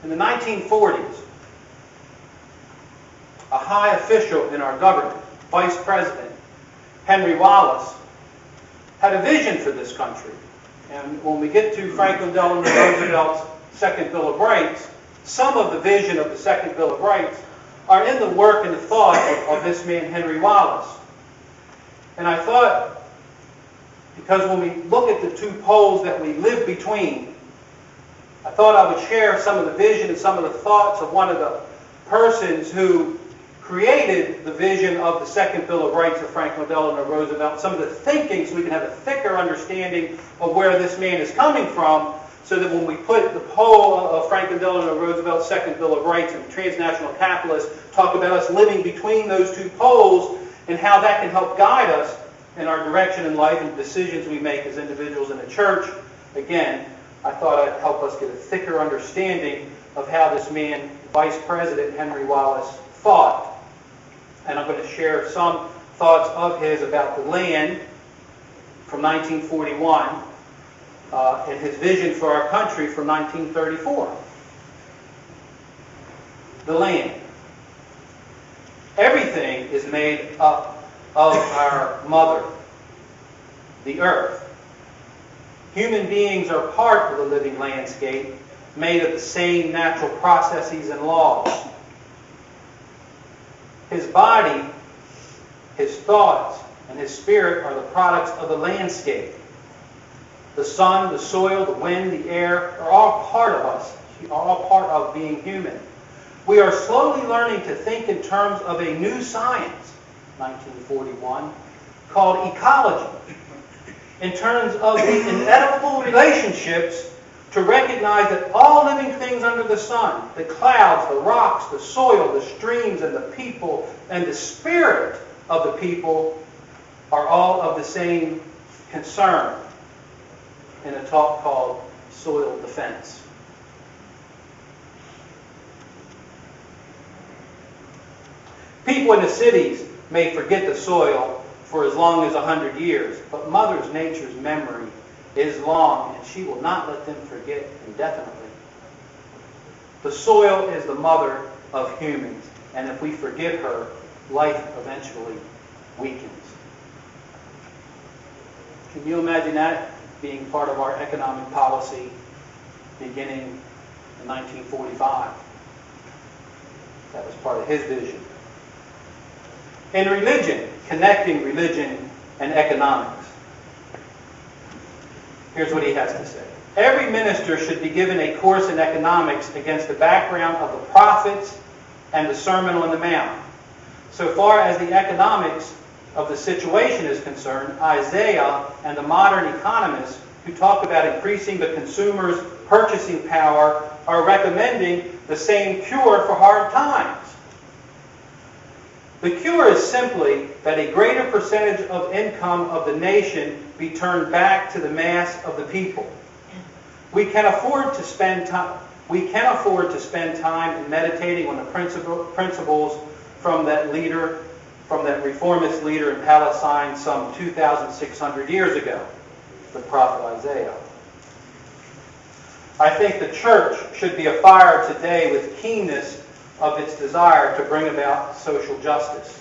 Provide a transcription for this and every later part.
In the 1940s, a high official in our government, Vice President Henry Wallace, had a vision for this country. And when we get to Franklin Delano Roosevelt's Second Bill of Rights, some of the vision of the Second Bill of Rights are in the work and the thought of this man, Henry Wallace. And I thought, because when we look at the two poles that we live between, I thought I would share some of the vision and some of the thoughts of one of the persons who created the vision of the Second Bill of Rights of Franklin Delano Roosevelt, some of the thinking, so we can have a thicker understanding of where this man is coming from, so that when we put the pole of Franklin Delano Roosevelt's Second Bill of Rights and transnational capitalists talk about us living between those two poles and how that can help guide us in our direction in life and decisions we make as individuals in the church, again, I thought I'd help us get a thicker understanding of how this man, Vice President Henry Wallace, thought. And I'm going to share some thoughts of his about the land from 1941 and his vision for our country from 1934. The land. Everything is made up of our mother, the earth. Human beings are part of the living landscape, made of the same natural processes and laws. His body, his thoughts, and his spirit are the products of the landscape. The sun, the soil, the wind, the air are all part of us, are all part of being human. We are slowly learning to think in terms of a new science, 1941, called ecology, in terms of the inevitable relationships, to recognize that all living things under the sun, the clouds, the rocks, the soil, the streams, and the people, and the spirit of the people, are all of the same concern in a talk called soil defense. People in the cities may forget the soil for as long as 100 years, but Mother Nature's memory is long, and she will not let them forget indefinitely. The soil is the mother of humans, and if we forget her, life eventually weakens. Can you imagine that being part of our economic policy beginning in 1945? That was part of his vision. In religion, connecting religion and economics. Here's what he has to say. Every minister should be given a course in economics against the background of the prophets and the Sermon on the Mount. So far as the economics of the situation is concerned, Isaiah and the modern economists who talk about increasing the consumer's purchasing power are recommending the same cure for hard times. The cure is simply that a greater percentage of income of the nation be turned back to the mass of the people. We can afford to spend time in meditating on the principles from that reformist leader in Palestine some 2,600 years ago, the prophet Isaiah. I think the church should be afire today with keenness of its desire to bring about social justice.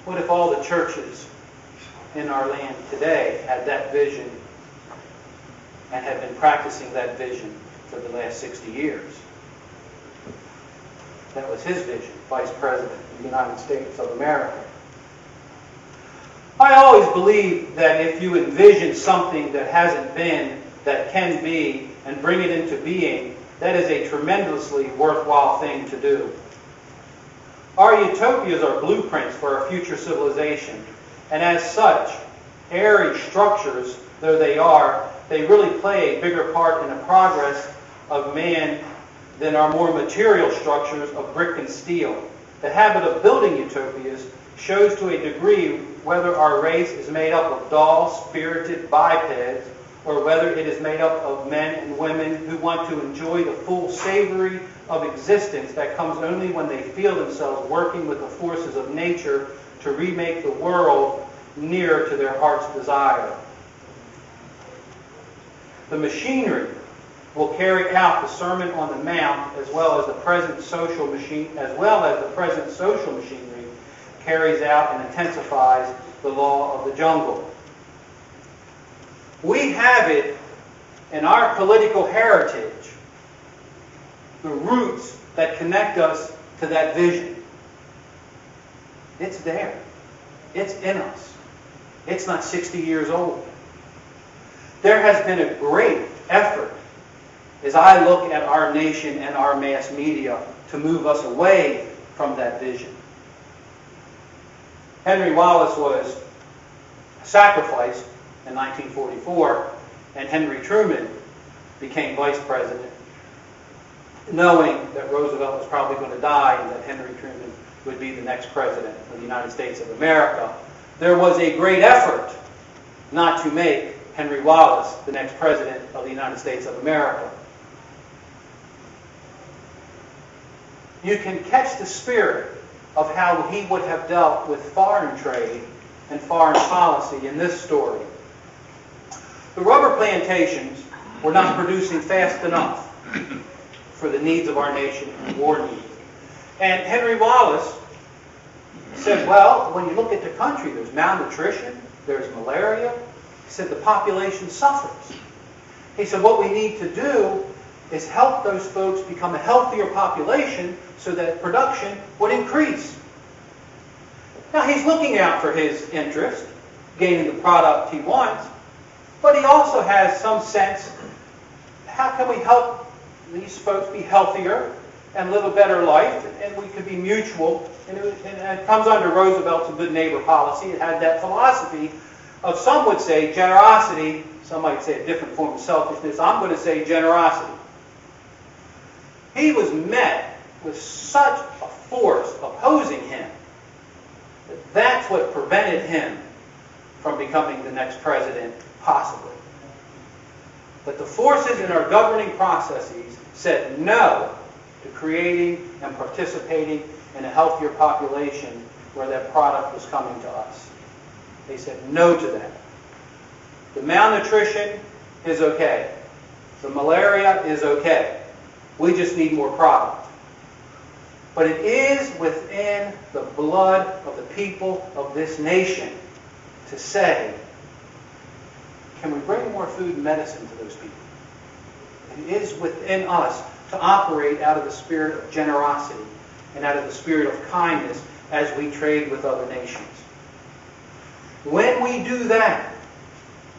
What if all the churches in our land today had that vision and had been practicing that vision for the last 60 years? That was his vision, Vice President of the United States of America. I always believe that if you envision something that hasn't been, that can be, and bring it into being, that is a tremendously worthwhile thing to do. Our utopias are blueprints for our future civilization, and as such, airy structures though they are, they really play a bigger part in the progress of man than our more material structures of brick and steel. The habit of building utopias shows to a degree whether our race is made up of dull, spirited bipeds, or whether it is made up of men and women who want to enjoy the full savory of existence that comes only when they feel themselves working with the forces of nature to remake the world near to their heart's desire. The machinery will carry out the Sermon on the Mount as well as the present social machinery carries out and intensifies the law of the jungle. We have it in our political heritage, the roots that connect us to that vision. It's there. It's in us. It's not 60 years old. There has been a great effort, as I look at our nation and our mass media, to move us away from that vision. Henry Wallace was sacrificed in 1944, and Henry Truman became vice president, knowing that Roosevelt was probably going to die and that Henry Truman would be the next president of the United States of America. There was a great effort not to make Henry Wallace the next president of the United States of America. You can catch the spirit of how he would have dealt with foreign trade and foreign policy in this story. The rubber plantations were not producing fast enough for the needs of our nation and war needs. And Henry Wallace said, well, when you look at the country, there's malnutrition, there's malaria. He said the population suffers. He said what we need to do is help those folks become a healthier population so that production would increase. Now he's looking out for his interest, gaining the product he wants, but he also has some sense, how can we help these folks be healthier and live a better life, and we could be mutual. And it comes under Roosevelt's good neighbor policy. It had that philosophy of, some would say, generosity. Some might say a different form of selfishness. I'm going to say generosity. He was met with such a force opposing him that that's what prevented him from becoming the next president, possibly. But the forces in our governing processes said no to creating and participating in a healthier population where that product was coming to us. They said no to that. The malnutrition is okay. The malaria is okay. We just need more product. But it is within the blood of the people of this nation to say, can we bring more food and medicine to those people? It is within us to operate out of the spirit of generosity and out of the spirit of kindness as we trade with other nations. When we do that,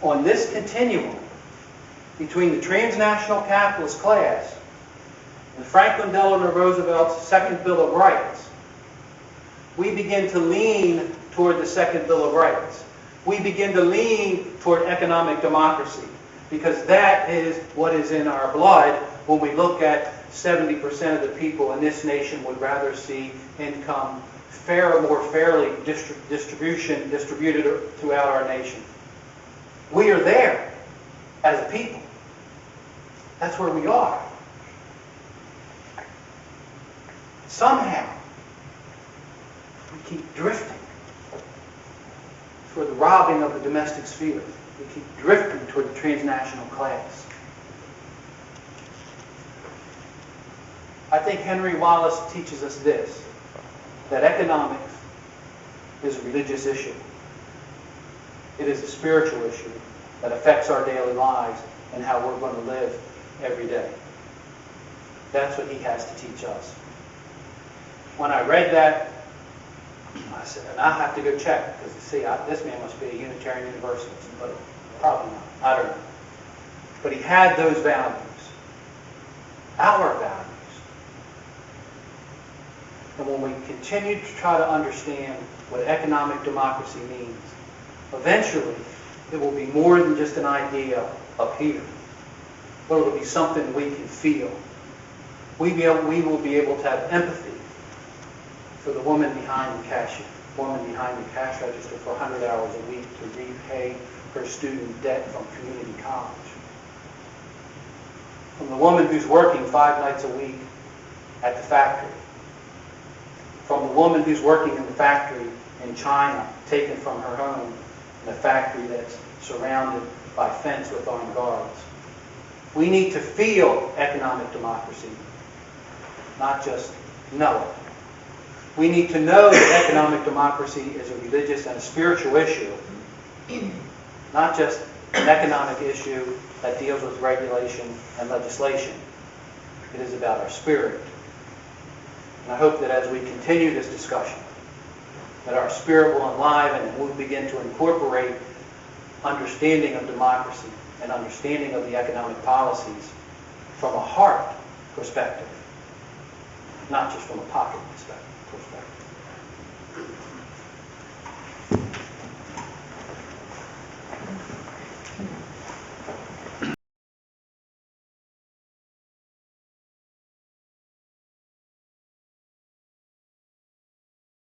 on this continuum between the transnational capitalist class and Franklin Delano Roosevelt's Second Bill of Rights, we begin to lean toward the Second Bill of Rights. We begin to lean toward economic democracy, because that is what is in our blood when we look at 70% of the people in this nation would rather see income more fairly distributed throughout our nation. We are there as a people. That's where we are. Somehow, we keep drifting toward the robbing of the domestic sphere. We keep drifting toward the transnational class. I think Henry Wallace teaches us this, that economics is a religious issue. It is a spiritual issue that affects our daily lives and how we're going to live every day. That's what he has to teach us. When I read that, I said, and I have to go check, because you see, this man must be a Unitarian Universalist, but probably not. I don't know. But he had those values, our values. And when we continue to try to understand what economic democracy means, eventually it will be more than just an idea up here, but it will be something we can feel. We will be able to have empathy for the woman behind the cashier, woman behind the cash register for 100 hours a week to repay her student debt from community college. From the woman who's working 5 nights a week at the factory. From the woman who's working in the factory in China, taken from her home a factory that's surrounded by fence with armed guards. We need to feel economic democracy, not just know it. We need to know that economic democracy is a religious and a spiritual issue, not just an economic issue that deals with regulation and legislation. It is about our spirit. And I hope that as we continue this discussion, that our spirit will enliven and we'll begin to incorporate understanding of democracy and understanding of the economic policies from a heart perspective, not just from a pocket perspective.